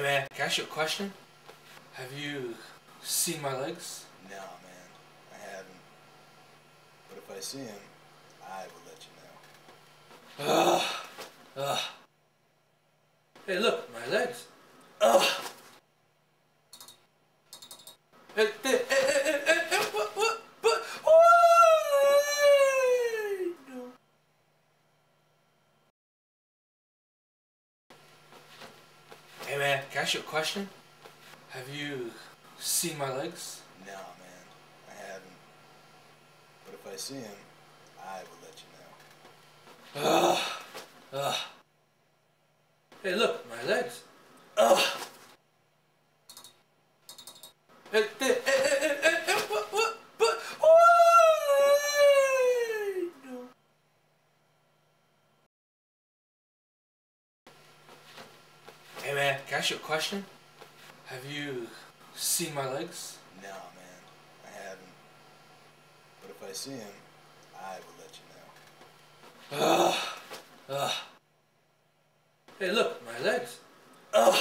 man, can I ask you a question? Have you seen my legs? No, man, I haven't. But if I see him, I will let you know. Ugh. Ugh. Hey, look, my legs. Ugh. What? No. Hey, man, can I ask you a question? Have you seen my legs? No, man, I haven't. But if I see him, I will let you know. Ugh. Ugh. Hey, look, my legs. Ugh. What? No. Hey, man, can I ask you a question? Have you seen my legs? No, man, I haven't. But if I see him, I will let you know. Ugh. Ugh. Hey, look, my legs. Ugh.